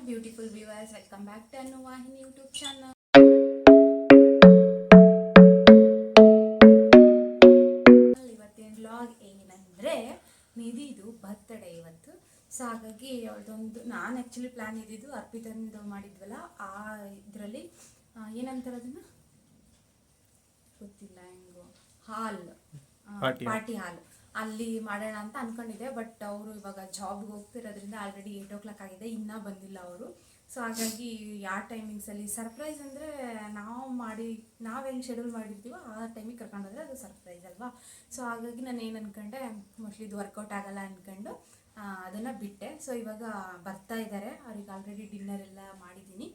Beautiful viewers, welcome back to ಅನ್ನು ವಾಹಿನಿ YouTube channel. ಇವತ್ತಿನ ವ್ಲಾಗ್ ಏನಂದರೆ, ನಿಧಿದು ಬರ್ತ್ಡೇ ಇವತ್ತು. ಸೊ ಹಾಗಾಗಿ ಅವಳದೊಂದು, ನಾನು ಆ್ಯಕ್ಚುಲಿ ಪ್ಲ್ಯಾನ್ ಇದ್ದಿದ್ದು ಅರ್ಪಿತಂದು ಮಾಡಿದ್ವಲ್ಲ, ಆ ಇದರಲ್ಲಿ ಏನಂತಾರೆ ಅದನ್ನು ಗೊತ್ತಿಲ್ಲ, ಹೆಂಗೋ ಹಾಲ್, ಪಾರ್ಟಿ ಹಾಲ್ ಅಲ್ಲಿ ಮಾಡೋಣ ಅಂತ ಅನ್ಕೊಂಡಿದ್ದೆ. ಬಟ್ ಅವರು ಇವಾಗ ಜಾಬ್ಗೆ ಹೋಗ್ತಿರೋದ್ರಿಂದ ಆಲ್ರೆಡಿ 8 o'clock ಆಗಿದೆ, ಇನ್ನೂ ಬಂದಿಲ್ಲ ಅವರು. ಸೊ ಹಾಗಾಗಿ ಯಾವ ಟೈಮಿಂಗ್ಸಲ್ಲಿ ಸರ್ಪ್ರೈಸ್ ಅಂದರೆ ನಾವು ಹೆಂಗೆ ಶೆಡ್ಯೂಲ್ ಮಾಡಿರ್ತೀವೋ ಆ ಟೈಮಿಗೆ ಕರ್ಕೊಂಡೋದ್ರೆ ಅದು ಸರ್ಪ್ರೈಸ್ ಅಲ್ವಾ. ಸೊ ಹಾಗಾಗಿ ನಾನು ಏನು ಅಂದ್ಕೊಂಡೆ, ಮೋಸ್ಟ್ಲಿ ಇದು ವರ್ಕೌಟ್ ಆಗಲ್ಲ ಅಂದ್ಕೊಂಡು ಅದನ್ನು ಬಿಟ್ಟೆ. ಸೊ ಇವಾಗ ಬರ್ತಾ ಇದ್ದಾರೆ, ಅವ್ರಿಗೆ ಆಲ್ರೆಡಿ ಡಿನ್ನರ್ ಎಲ್ಲ ಮಾಡಿದ್ದೀನಿ.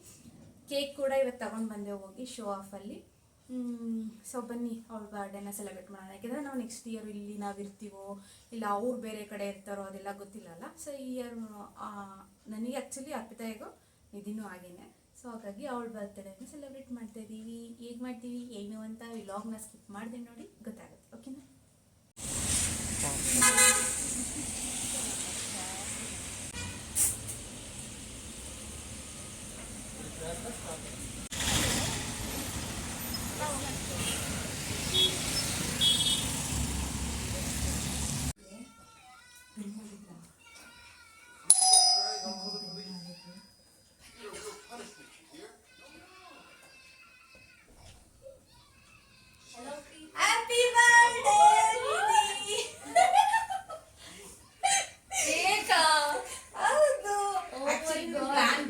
ಕೇಕ್ ಕೂಡ ಇವತ್ತು ತಗೊಂಡು ಬಂದೆ ಹೋಗಿ ಶೋ ಆಫಲ್ಲಿ. ಸೊ ಬನ್ನಿ ಅವ್ಳ ಬರ್ಡೇನ ಸೆಲೆಬ್ರೇಟ್ ಮಾಡೋಣ. ಯಾಕೆಂದರೆ ನಾವು ನೆಕ್ಸ್ಟ್ ಇಯರ್ ಇಲ್ಲಿ ನಾವು ಇರ್ತೀವೋ ಇಲ್ಲ ಅವ್ರು ಬೇರೆ ಕಡೆ ಇರ್ತಾರೋ ಅದೆಲ್ಲ ಗೊತ್ತಿಲ್ಲಲ್ಲ. ಸೊ ಈ ಇಯರ್ ನನಗೆ ಆ್ಯಕ್ಚುಲಿ ಅರ್ಪಿತಾ ಹೇಗೋ ನಿಧಿನೂ ಹಾಗೇನೆ. ಸೊ ಹಾಗಾಗಿ ಅವಳ ಬರ್ತ್ಡೇನ ಸೆಲೆಬ್ರೇಟ್ ಮಾಡ್ತಾ ಇದ್ದೀವಿ. ಹೇಗೆ ಮಾಡ್ತೀವಿ ಏನು ಅಂತ ವ್ಲಾಗ್ನ ಸ್ಕಿಪ್ ಮಾಡಿದೆ ನೋಡಿ, ಗೊತ್ತಾಗುತ್ತೆ. ಓಕೆನಾ?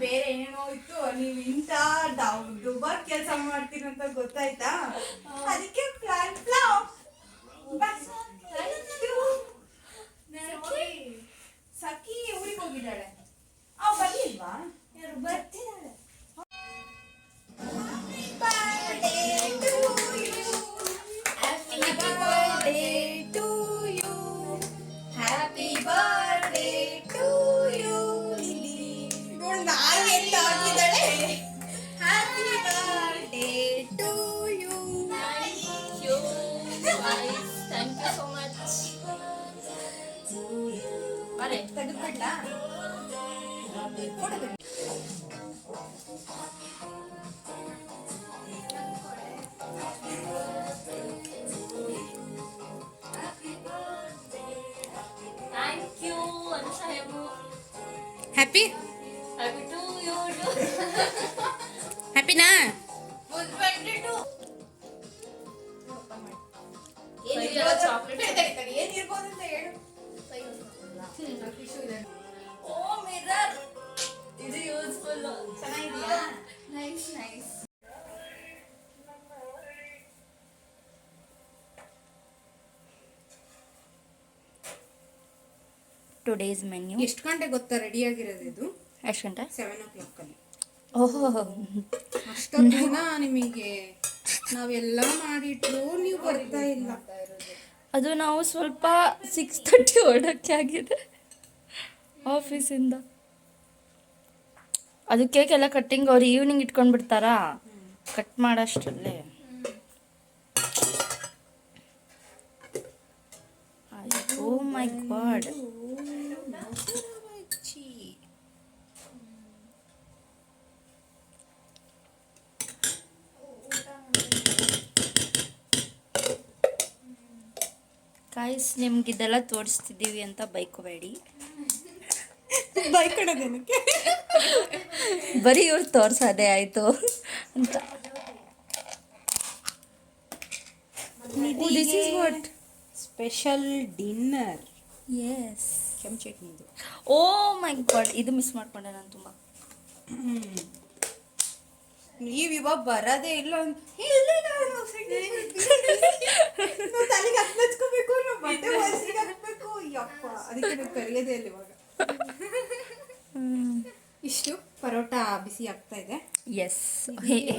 ಬೇರೆ ಏನೇನೋ ಇತ್ತು, ನೀವು ಇಂಥ ದುಬಾರ್ ಕೆಲಸ ಮಾಡ್ತೀರಿ ಅಂತ ಗೊತ್ತಾಯ್ತಾ, ಅದಕ್ಕೆ ಪ್ಲಾನ್ ಸಖಿ ಊರಿಗೆ ಹೋಗಿದ್ದಾಳೆ. ಬರ್ಲಿಲ್ವಾ? ಯಾರು ಬರ್ತಿದ್ದಾಳೆ. ತೆಗೆದ್ಬಿಡ್ಲಾ? ಫೋಟೋ ತೆಗಿ. ಥ್ಯಾಂಕ್ ಯು ಅನುಷಾಯು. Happy to you. ಹ್ಯಾಪಿನಾ? ಚಾಕ್ಲೇಟ್ ಏನಿರ್ಬೋದು ಅಂತ ಹೇಳು. ಓ ಮಿರರ್, ಇದು ಯೂಸ್ಫುಲ್. ಚೆನ್ನಾಗಿದೆಯಾ? Nice nice. Today's menu. ಎಷ್ಟು ಗಂಟೆ ಗೊತ್ತಾ ರೆಡಿ ಆಗಿರೋದು ಇದು? ಎಷ್ಟು ಗಂಟೆ? 7 o'clock ಅಲ್ಲಿ. ಓಹೋ, ಅಷ್ಟೊಂದಿನ ನಿಮಗೆ ನಾವೆಲ್ಲ ಮಾಡಿಟ್ರು ನೀವು ಬರ್ತಾ ಇಲ್ಲ. ಅದು ನಾವು ಸ್ವಲ್ಪ 6:30 ಹೊರಡಕ್ಕೆ ಆಗಿದೆ ಆಫೀಸಿಂದ. ಅದು ಕೇಕ್ ಎಲ್ಲ ಕಟ್ಟಿಂಗ್ ಅವ್ರು ಈವ್ನಿಂಗ್ ಇಟ್ಕೊಂಡು ಬಿಡ್ತಾರಾ, ಕಟ್ ಮಾಡೋಷ್ಟರಲ್ಲೇ. Oh my god. ಗೈಸ್, ನಿಮ್ಗಿದೆಲ್ಲ ತೋರಿಸ್ತಿದ್ದೀವಿ ಅಂತ ಬೈಕೋಬೇಡಿ. ಬೈಕಡೋದೇನಕ್ಕೆ? ಬರೀ ಇವ್ರು ತೋರ್ಸೋದೇ ಆಯಿತು ಅಂತ. This is what special dinner. Yes, ಕೆಂಪು ಚಟ್ನಿದು. ಓ ಮೈ ಗಾಡ್, ಇದು ಮಿಸ್ ಮಾಡ್ಕೊಂಡೆ ನಾನು ತುಂಬ. ನೀವು ಇವಾಗ ಬರೋದೇ ಇಲ್ಲ. ತಲೆಗೆ ಹತ್ಕೋಬೇಕು, ಬಟ್ಟೆ ಹಾಕ್ಬೇಕು. ಯಪ್ಪ, ಅದಕ್ಕೆ ನೀವು ಕರೆಯೋದೇ ಇಲ್ಲ ಇವಾಗ. ಇಷ್ಟು ಪರೋಟ ಬಿಸಿ ಆಗ್ತಾ ಇದೆ. Yes,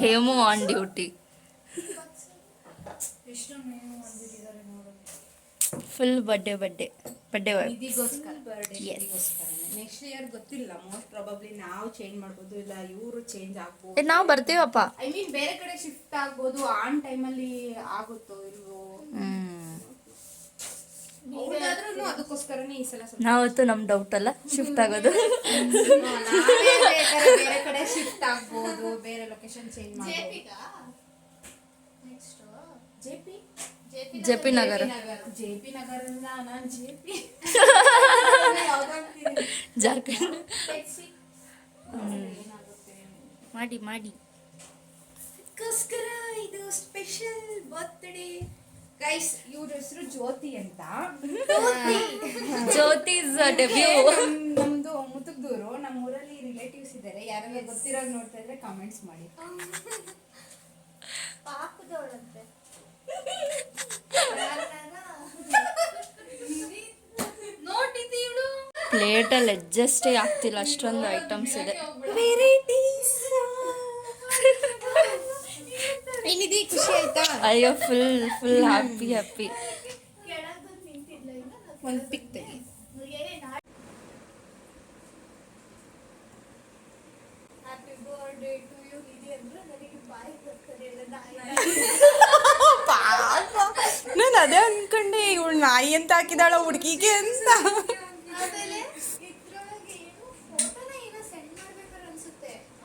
Hemu on duty. Full birthday ನಿಧಿಗೋಸ್ಕರ. ನೆಕ್ಸ್ಟ್ ಇಯರ್ ಗೊತ್ತಿಲ್ಲ, ಮೋಸ್ಟ್ ಪ್ರಾಬಬ್ಲಿ ನಾವು ಚೇಂಜ್ ಮಾಡ್ಬೋದು, ಇಲ್ಲ ಇವರು ಚೇಂಜ್ ಆಗ್ಬೋದು. ನಾವು ಬರ್ತೀವಪ್ಪ. ಐ ಮೀನ್ ಬೇರೆ ಕಡೆ ಶಿಫ್ಟ್ ಆಗ್ಬೋದು. ಆನ್ ಟೈಮಲ್ಲಿ ಆಗುತ್ತೋ ಇಲ್ವೋ. ಹೌದಾದ್ರೂ ಅದಕ್ಕೋಸ್ಕರನೇ ಈ ಸಲ ಸ್ವಲ್ಪ ನಾವತ್ತು ನಮ್ಮ ಡೌಟ್ ಅಲ್ಲ ಶಿಫ್ಟ್ ಆಗೋದು. ನಾವೇ ಬೇಕಾದ್ರೆ ಬೇರೆ ಕಡೆ ಶಿಫ್ಟ್ ಆಗ್ಬೋದು, ಬೇರೆ ಲೊಕೇಶನ್ ಚೇಂಜ್ ಮಾಡ್ಬೋದು. ಜೆ ಪಿ ನಗರ. ಜೆ.ಪಿ. ನಗರದಿಂದ ನಾನು ಜೆ.ಪಿ. ಜಾರ್ಖಂಡ್ ಮಾಡಿ ಮಾಡಿ. ಅದಕ್ಕೋಸ್ಕರ ಇದು ಸ್ಪೆಷಲ್ ಬರ್ತ್ಡೇ ಗೈಸ್. ಇವ್ರ ಹೆಸರು ಜ್ಯೋತಿ ಅಂತ. ಜ್ಯೋತಿಸ್ ಡೆಬ್ಯೂ. ನಮ್ದು ಮುತುಗ್ದೂರು. ನಮ್ಮ ಊರಲ್ಲಿ ರಿಲೇಟಿವ್ಸ್ ಇದ್ದಾರೆ. ಯಾರೆಲ್ಲ ಗೊತ್ತಿರೋರು ನೋಡ್ತಾ ಇದ್ರೆ ಕಾಮೆಂಟ್ಸ್ ಮಾಡಿ. ಪ್ಲೇಟಲ್ಲಿ ಅಡ್ಜಸ್ಟೇ ಆಗ್ತಿಲ್ಲ, ಅಷ್ಟೊಂದು ಐಟಮ್ಸ್ ಇದೆ. ವೆರೈಟೀಸ್. ಏನಿದೆ, ಖುಷಿ ಆಯ್ತಾ? ಅಯ್ಯೋ ಫುಲ್ ಹ್ಯಾಪಿ. ಒಂದು ಪಿಕ್ ತೆಗಿ. ನಾನು ಅದೇ ಅನ್ಕೊಂಡೆ, ಇವಳು ನಾಯಿ ಅಂತ ಹಾಕಿದಾಳ ಹುಡುಗಿಗೆ ಅಂತ.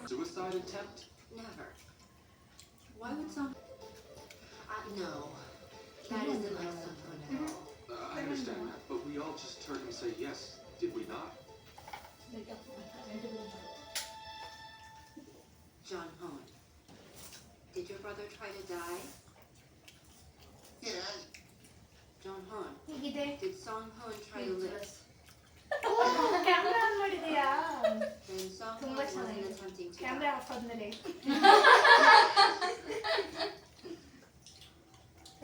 Suicide attempt? Never. Why would some... no. That isn't like something at all. I understand that, but we all just heard him say yes, did we not? John Hone. Did your brother try to die? Yeah. John Hone. Did Song Hone try to live? Then Song Hone wasn't attempting to die.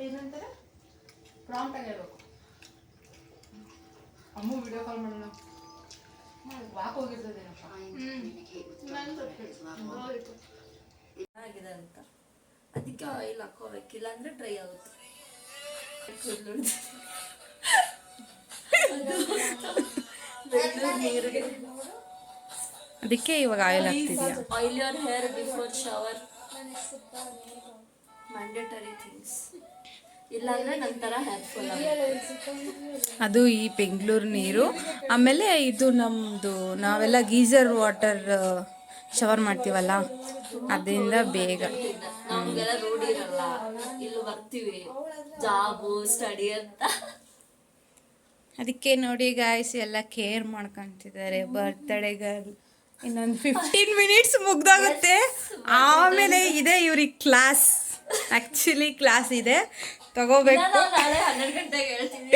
ಏನಂತಾರೆ? Prompt ಆಗಿ ಹೇಳ್ಬೇಕು. ಅಮ್ಮ video call ಮಾಡೋಣ. Walk ಹೋಗಿರ್ತದೇನಪ್ಪ. Trying to communicate with John on his level. ಆಗಿದೆ ಅಂತ ಅದಕ್ಕೆ oil ಹಾಕೋಬೇಕಿಲ್ಲ ಅಂದ್ರೆ dry ಆಗುತ್ತೆ. ಅದಕ್ಕೆ ಇವಾಗ ಆಯಿಲ್ ಹಾಕ್ತಿದ್ಯಾ? Oil your hair before shower, mandatory things. ಇಲ್ಲಾಂದ್ರೆ ನಂತರ ಹೇರ್ ಫಾಲ್ ಆಗುತ್ತೆ. ಅದು ಈ ಬೆಂಗಳೂರು ನೀರು. ಆಮೇಲೆ ಇದು ನಮ್ಮದು ನಾವೆಲ್ಲ ಗೀಸರ್ ವಾಟರ್ ಶವರ್ ಮಾಡ್ತೀವಲ್ಲ, ಅದರಿಂದ ಬೇಗ. ನಮ್ಗೆಲ್ಲ ರೂಢಿ ಇರಲ್ಲ, ಇಲ್ಲಿ ಬರ್ತೀವಿ ಜಾಬು ಸ್ಟಡಿ ಅಂತ. ಅದಕ್ಕೆ ನೋಡಿ ಗಾಯ್ಸ್ ಎಲ್ಲ ಕೇರ್ ಮಾಡ್ಕೊಂತಿದ್ದಾರೆ ಬರ್ತ್ಡೇಗದು. ಇನ್ನೊಂದು 15 ಮಿನಿಟ್ಸ್ ಮುಗ್ದಾಗುತ್ತೆ. ಆಮೇಲೆ ಇದೆ ಇವ್ರಿಗೆ ಕ್ಲಾಸ್. ಆ್ಯಕ್ಚುಲಿ ಕ್ಲಾಸ್ ಇದೆ, ತಗೋಬೇಕು. ನಾಳೆ 12 ಗಂಟೆಗೆ ಹೇಳ್ತೀನಿ,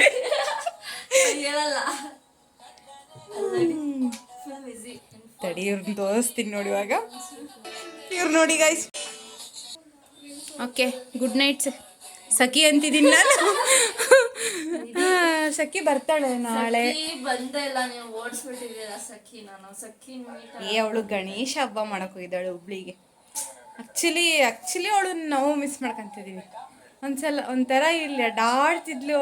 ಹೇಳಲ್ಲ. ಫುಲ್ ಬಿಸಿ. ತಡಿ ಇವ್ರನ್ನ ತೋರಿಸ್ತೀನಿ ನೋಡಿ. ಇವಾಗ ಇವ್ರು ನೋಡಿ ಗಾಯ್ಸ್. ಓಕೆ, ಗುಡ್ ನೈಟ್ ಸಖಿ ಅಂತಿದ್ದೀನಿ ನಾನು. ಸಖಿ ಬರ್ತಾಳೆ ನಾಳೆ. ಬಂದೇ ಇಲ್ಲ, ನೀವು ಓಡಿಸ್ಬಿಟ್ಟಿದ್ದೀರಾ ಸಖಿ. ನಾನು ಸಖಿ ಅವಳು ಗಣೇಶ ಹಬ್ಬ ಮಾಡಕ್ ಹೋಗಿದ್ದಾಳೆ ಹುಬ್ಳಿಗೆ. ಆ್ಯಕ್ಚುಲಿ ಅವಳು ನಾವು ಮಿಸ್ ಮಾಡ್ಕೊಂತಿದ್ದೀವಿ. ಒಂಥರ ಇಲ್ಲಿ ಅಡಾಡ್ತಿದ್ಲು.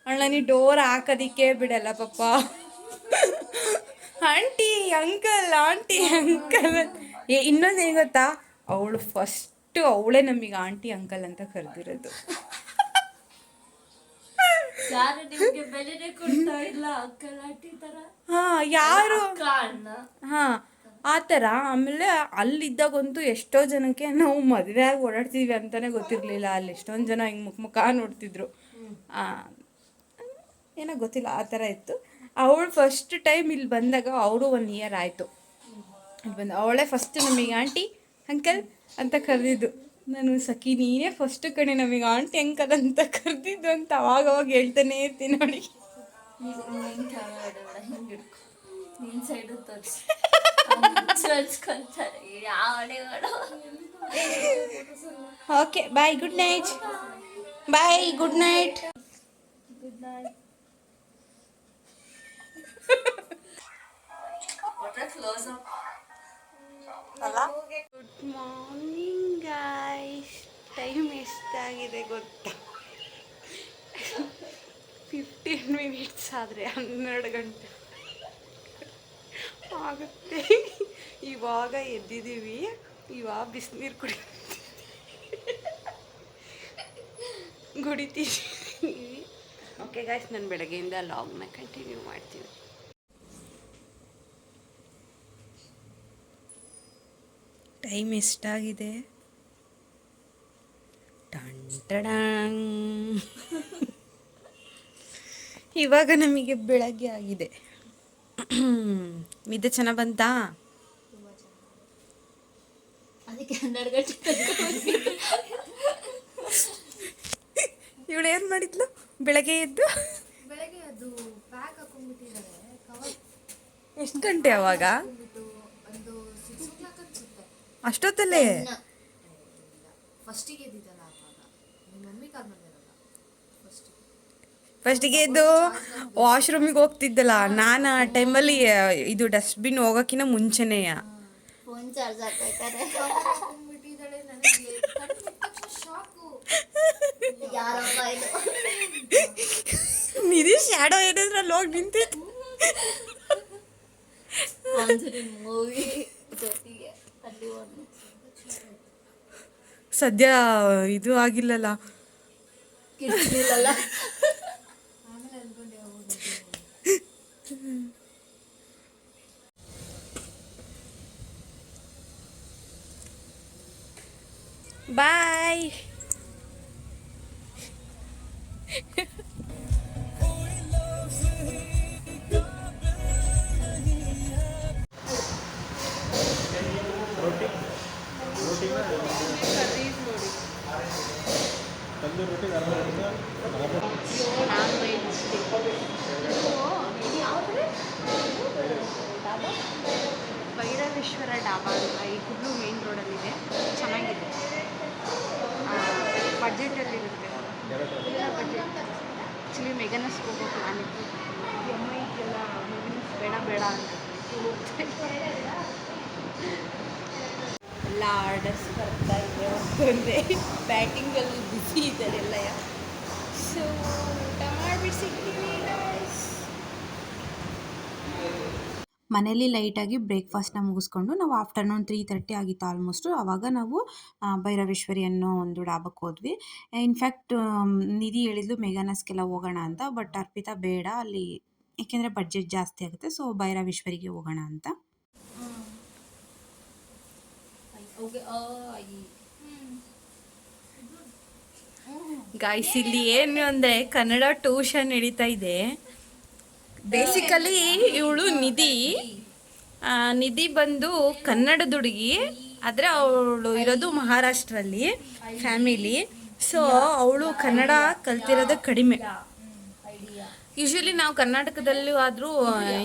ಅವಳ ನೀ ಡೋರ್ ಹಾಕೋದಿಕ್ಕೆ ಬಿಡಲ್ಲ ಪಾಪ. ಆಂಟಿ ಅಂಕಲ್ ಇನ್ನೊಂದು ಏನು ಗೊತ್ತಾ, ಅವಳು ಫಸ್ಟು ಅವಳೇ ನಮಗೆ ಆಂಟಿ ಅಂಕಲ್ ಅಂತ ಕರೆದಿರೋದು. ಯಾರು ನಿಮ್ಗೆ ಬೆಲೆನೇ ಕೊಡ್ತಾ ಇಲ್ಲ, ಅಂಕಲ್ ಆಂಟಿ ತರ. ಯಾರು ಅಣ್ಣ ಆ ಥರ. ಆಮೇಲೆ ಅಲ್ಲಿದ್ದಾಗಂತೂ ಎಷ್ಟೋ ಜನಕ್ಕೆ ನಾವು ಮದುವೆ ಆಗಿ ಓಡಾಡ್ತಿದ್ವಿ ಅಂತಲೇ ಗೊತ್ತಿರಲಿಲ್ಲ. ಅಲ್ಲಿ ಎಷ್ಟೊಂದು ಜನ ಹಿಂಗೆ ಮುಖ ನೋಡ್ತಿದ್ರು. ಏನೋ ಗೊತ್ತಿಲ್ಲ, ಆ ಥರ ಇತ್ತು. ಅವಳು ಫಸ್ಟ್ ಟೈಮ್ ಇಲ್ಲಿ ಬಂದಾಗ ಅವರು 1 ಇಯರ್ ಆಯಿತು ಇಲ್ಲಿ ಬಂದು. ಅವಳೇ ಫಸ್ಟ್ ನಮಗೆ ಆಂಟಿ ಅಂಕಲ್ ಅಂತ ಕರೆದಿದ್ದು. ನಾನು ಸಖಿ ನೀನೇ ಫಸ್ಟ್ ಕಣೆ ನಮಗೆ ಆಂಟಿ ಅಂಕಲ್ ಅಂತ ಕರೆದಿದ್ದು ಅಂತ ಅವಾಗ ಹೇಳ್ತಾನೆ ಇರ್ತೀನಿ ನೋಡಿ. ನಿನ್ ಸೈಡು ತೋರಿಸಿ ಹಚ್ಕೊಂತಾರೆ ಯಾವ. Okay, bye, good night. Bye, good night. Good night. Close up ಅಲ್ಲ. Good morning guys. ಟೈಮ್ ಎಷ್ಟಾಗಿದೆ ಗೊತ್ತಾ? 15 ಮಿನಿಟ್ಸ್ ಆದರೆ 12 ಗಂಟೆ ಆಗುತ್ತೆ. ಇವಾಗ ಎದ್ದಿದ್ದೀವಿ. ಇವಾಗ ಬಿಸಿನೀರು ಕುಡಿತೀವಿ. ಓಕೆ ಗಾಯ್ಸ್, ನಾನು ಬೆಳಗ್ಗೆಯಿಂದ ಲಾಗ್ನ ಕಂಟಿನ್ಯೂ ಮಾಡ್ತೀನಿ. ಟೈಮ್ ಎಷ್ಟಾಗಿದೆ? ಇವಾಗ ನಮಗೆ ಬೆಳಗ್ಗೆ ಆಗಿದೆ. ನಿದ್ದೆ ಚೆನ್ನಾಗಿ ಬಂತಾ? ಅದಕ್ಕೆ 12 ಗಂಟೆ ಇವಳು ಏನು ಮಾಡಿದ್ಲು ಬೆಳಗ್ಗೆ ಎದ್ದು? ಬೆಳಗ್ಗೆ ಅದು ಪ್ಯಾಕ್ ಹಾಕೊಂಡ್ಬಿಟ್ಟಿದ್ದಾರೆ ಕವರ್. ಎಷ್ಟು ಗಂಟೆ ಅವಾಗ? ಒಂದು 6 o'clock ಅನ್ಸುತ್ತೆ. ಅಷ್ಟೊತ್ತಲ್ಲೇ ಫಸ್ಟಿಗೆ ಎದ್ದಿದ್ದಲ್ಲ ಅವಾಗ. ನಿಮ್ಮ ಮಮ್ಮಿ ಕಾಲ್ ಮಾಡಿದಾರಲ್ಲ ಫಸ್ಟಿಗೆ ಎದ್ದು ವಾಶ್ರೂಮಿಗೆ ಹೋಗ್ತಿದ್ದಲ್ಲ ನಾನು. ಆ ಟೈಮಲ್ಲಿ ಇದು ಡಸ್ಟ್ಬಿನ್ ಹೋಗೋಕ್ಕಿಂತ ಮುಂಚೆನೆಯ ಫೋನ್ ಚಾರ್ಜ್ ಹಾಕ್ಬೇಕಾದ್ರೆ ಹಾಕೊಂಡ್ಬಿಟ್ಟಿದ್ದಾಳೆ. ನನಗೆ ಶಾಕು. ಯಾರಪ್ಪ ಇದು? ನಿಧಿ ಶ್ಯಾಡೋ ಏನಾದ್ರಲ್ಲಿ ಹೋಗಿ ನಿಂತಿತ್ತು. ಮೂವಿ ಜೊತೆಗೆ ಅಲ್ಲಿ ಒಂದು ಸದ್ಯ ಇದು ಆಗಿಲ್ಲಲ್ಲ, ಕಿಡ್ಲಿಲ್ಲ. ಆಮೇಲೆ ಅನ್ಕೊಂಡೆ ಹೌದು. ಬಾಯ್. ಭೈರವೇಶ್ವರ ಡಾಬಾ ಅಂತ ಈ ಕುಡ್ಲು ಮೇನ್ ರೋಡಲ್ಲಿದೆ. ಚೆನ್ನಾಗಿದೆ, ಬಡ್ಜೆಟಲ್ಲಿರುತ್ತೆ. ಬಡ್ಜೆಟ್ ಆ್ಯಕ್ಚುಲಿ ಮೆಗನಸ್ಗೆ ಹೋಗೋ ಪ್ಲಾನ್ ಇತ್ತು. MIಗೆಲ್ಲ ಮೆಗನಸ್ ಬೇಡ ಅಂತ ಎಲ್ಲ ಆರ್ಡರ್ಸ್ ಬರ್ತಾ ಇದೆ. ಒಂದೇ ಬ್ಯಾಟಿಂಗಲ್ಲಿ ಬ್ಯುಸಿ ಇದ್ದಾರೆ ಎಲ್ಲ. ಸೊ ಊಟ ಮಾಡಿಬಿಟ್ಟು ಸಿಗ್ತೀವಿ. ಮನೇಲಿ ಲೈಟಾಗಿ ಬ್ರೇಕ್ಫಾಸ್ಟ್ನ ಮುಗಿಸ್ಕೊಂಡು ನಾವು ಆಫ್ಟರ್ನೂನ್ 3:30 ಆಗಿತ್ತು ಆಲ್ಮೋಸ್ಟು. ಆವಾಗ ನಾವು ಭೈರವೇಶ್ವರಿ ಅನ್ನೋ ಒಂದು ಡಾಬಕ್ಕೆ ಹೋದ್ವಿ. ಇನ್ಫ್ಯಾಕ್ಟ್ ನಿಧಿ ಹೇಳಿದ್ಲು ಮೆಗಾನಸ್ಗೆಲ್ಲ ಹೋಗೋಣ ಅಂತ, ಬಟ್ ಅರ್ಪಿತಾ ಬೇಡ ಅಲ್ಲಿ, ಏಕೆಂದರೆ ಬಡ್ಜೆಟ್ ಜಾಸ್ತಿ ಆಗುತ್ತೆ, ಸೊ ಭೈರವೇಶ್ವರಿಗೆ ಹೋಗೋಣ ಅಂತ. ಗಾಯ್ಸ್, ಇಲ್ಲಿ ಏನು ಅಂದರೆ ಕನ್ನಡ ಟ್ಯೂಷನ್ ನಡೀತಾ ಇದೆ. ಬೇಸಿಕಲಿ ಇವಳು ನಿಧಿ ಬಂದು ಕನ್ನಡದ ಹುಡುಗಿ, ಆದರೆ ಅವಳು ಇರೋದು ಮಹಾರಾಷ್ಟ್ರಲ್ಲಿ ಫ್ಯಾಮಿಲಿ. ಸೊ ಅವಳು ಕನ್ನಡ ಕಲ್ತಿರೋದು ಕಡಿಮೆ. ಯೂಶ್ವಲಿ ನಾವು ಕರ್ನಾಟಕದಲ್ಲೂ ಆದರೂ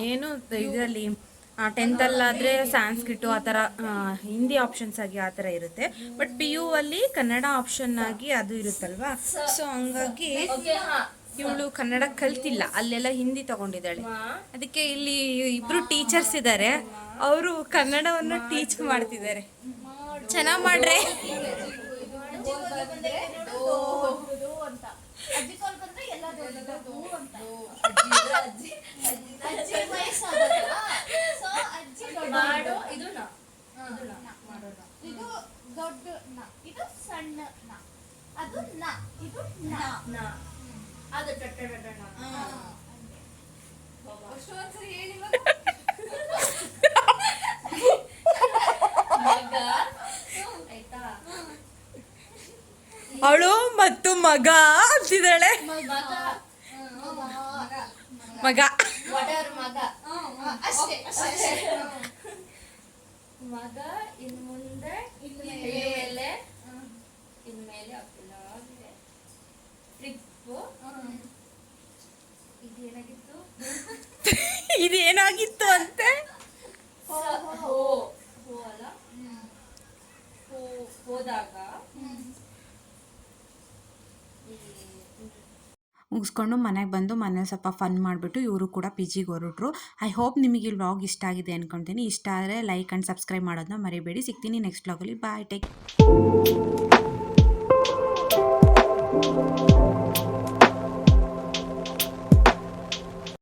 ಏನು ಇದರಲ್ಲಿ 10th ಸಾಂಸ್ಕ್ರಿಟು ಆ ಥರ ಹಿಂದಿ ಆಪ್ಷನ್ಸ್ ಆಗಿ ಆ ಥರ ಇರುತ್ತೆ. ಬಟ್ PU ಅಲ್ಲಿ ಕನ್ನಡ ಆಪ್ಷನ್ ಆಗಿ ಅದು ಇರುತ್ತಲ್ವಾ. ಸೊ ಹಂಗಾಗಿ ಇವಳು ಕನ್ನಡ ಕಲ್ತಿಲ್ಲ, ಅಲ್ಲೆಲ್ಲ ಹಿಂದಿ ತಗೊಂಡಿದ್ದಾಳೆ. ಅದಕ್ಕೆ ಇಲ್ಲಿ ಇಬ್ರು ಟೀಚರ್ಸ್ ಇದ್ದಾರೆ, ಅವರು ಕನ್ನಡವನ್ನು ಟೀಚ್ ಮಾಡ್ತಿದ್ದಾರೆ. ಚೆನ್ನಾಗಿ ಮಾಡ್ರೆ. ಅವಳು ಮತ್ತು ಮಗ ಅಂತಿದ್ದಾಳೆ. ಮಗ ಮಗ ಇನ್ ಮುಂದೆ ಇನ್ಮೇಲೆ ಟ್ರಿಪ್ಪು. ಇದೇನಾಗಿತ್ತು ಅಂತೆ ಹೋದಾಗ ಮುಗಿಸ್ಕೊಂಡು ಮನೆಗೆ ಬಂದು ಮನೇಲಿ ಸ್ವಲ್ಪ ಫನ್ ಮಾಡಿಬಿಟ್ಟು ಇವರು ಕೂಡ PGಗೆ ಹೊರಟ್ರು. ಐ ಹೋಪ್ ನಿಮಗೆ ಈ ವ್ಲಾಗ್ ಇಷ್ಟ ಆಗಿದೆ ಅಂದ್ಕೊತೀನಿ. ಇಷ್ಟ ಆದರೆ ಲೈಕ್ ಆ್ಯಂಡ್ ಸಬ್ಸ್ಕ್ರೈಬ್ ಮಾಡೋದನ್ನ ಮರಿಬೇಡಿ. ಸಿಗ್ತೀನಿ ನೆಕ್ಸ್ಟ್ ವ್ಲಾಗಲ್ಲಿ. ಬಾಯ್, ಟೇಕ್